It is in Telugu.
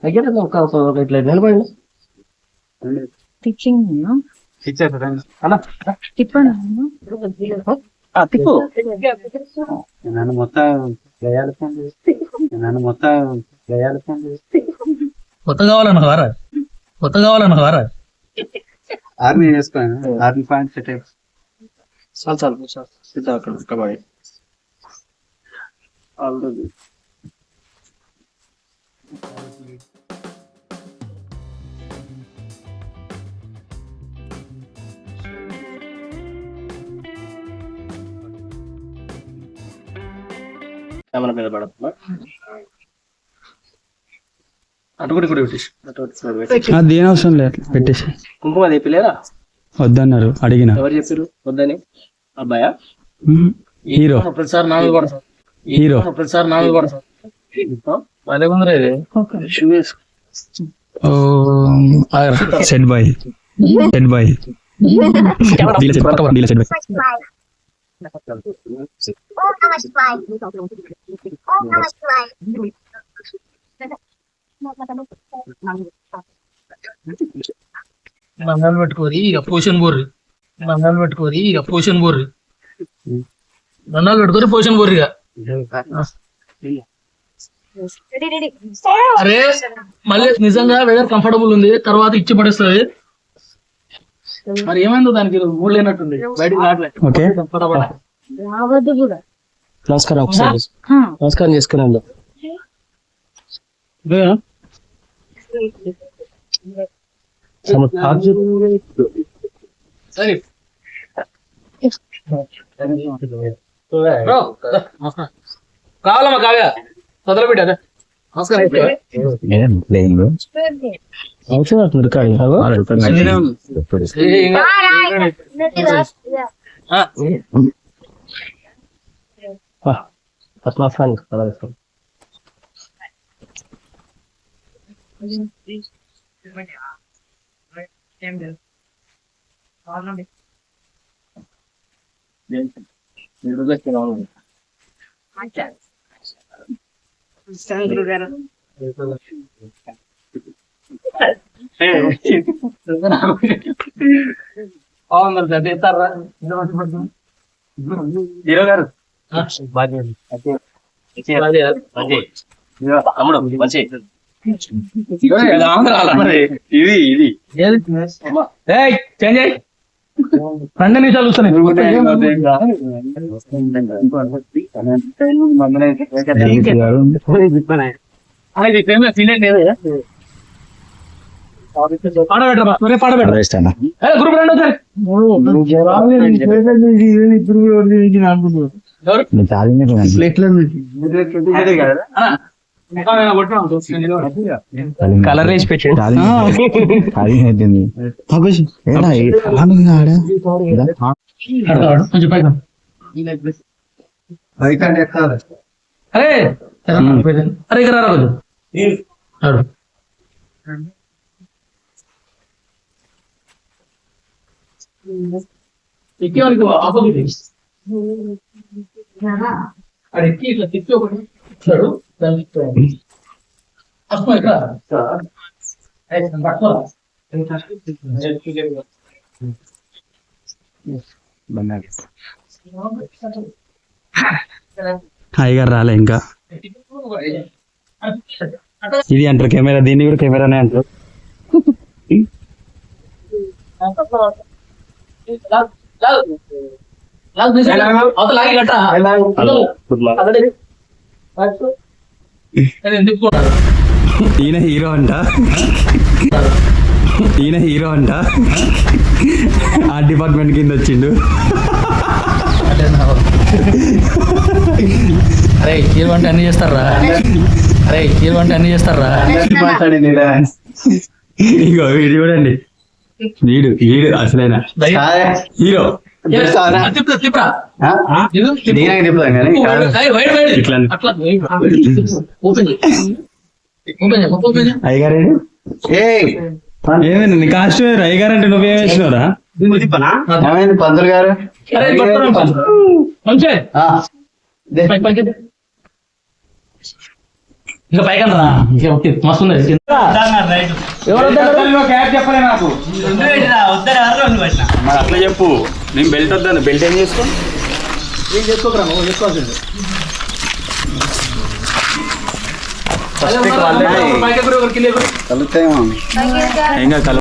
దగ్గర ఇట్లా నిలబడి టీచింగ్ తిప్పు నన్ను మొత్తం కొత్త కావాలన్నా వారా ఆర్మీ వేసుకోండి. ఆర్మీ పాయింట్ సెట్ చాలు సిద్ధం అక్కడ కబడ్డీ ఆల్రెడీ కెమెరా మీద పడుతున్నా అటుకుడి కూడా పెట్టేసి దేని అవసరం లేదు పెట్టేసి. కుంకుమ తెప్పిలేదా వద్దన్నారు అడిగిన. ఎవరు చెప్పారు వద్దని? అబ్బాయా హీరో ప్రతిసారి నా మీద పడతాం హీరో ప్రతిసారి నా మీద పడతాం అదే కొందరు ఇది షూ వేసుకో సెట్ బాయ్ సెట్ బాయ్ డీల సెట్ బాయ్. బంగాలు పెట్టుకోరి ఇక పోషన్ బోర్రి బంగాలు పెట్టుకోరి పోషన్ బోర్రిగా. అరే మళ్ళీ నిజంగా వెదర్ కంఫర్టబుల్ ఉంది, తర్వాత ఇచ్చి పడేస్తుంది. మరి ఏమైందో దానికి మూడు లేనట్టుంది, బయటకు రావట్లేదు. ఓకే నమస్కారం ఒకసారి నమస్కారం చేసుకున్నాను. సరే కావాలమ్మా కావ్య చదల బిడ్డ నమస్కారం. హీరో గారు తమ్ముడు మంచి ఇది ఇది 2 నిమిషాలు చూస్తాను. గ్రూప్ రండి ఒకసారి. కలర్ వేసి పెట్టాడు. అరే అరే ఇక్కడ రా కొంచెం. ఎక్కి వాళ్ళకి ఆపోజిట్ అది ఎక్కి ఇట్లా తిప్పి ఒకటి ఇచ్చాడు. హాయిగా రాలే ఇంకా. ఇది అంటారు కెమెరా, దీన్ని కూడా కెమెరానే అంటారు. ఈయన హీరో అంట ఆ డిపార్ట్మెంట్ కింద వచ్చిండు. అరే హీరో అంటే అన్ని చేస్తారా? ఇగో వీడు చూడండి, వీడు అసలైన హీరో. అయ్యగారు ఏమైంది నీ కాస్ట్యూమ్? అయ్యగారు అంటే నువ్వేం వేసినవరా? పంతులు గారు ఇంకా పైకి రా ఇంకా ఓకే మస్తు ఉన్నది ఎవరు చెప్పలే నాకు మరి అట్లా చెప్పు నేను బెల్ట్ వద్దాను బెల్ట్ ఏం చేసుకో ఏం చేసుకోకరా నువ్వు చేసుకోవాల్సింది పైకి కింద కలుగుతాయేమో ఏం కాదు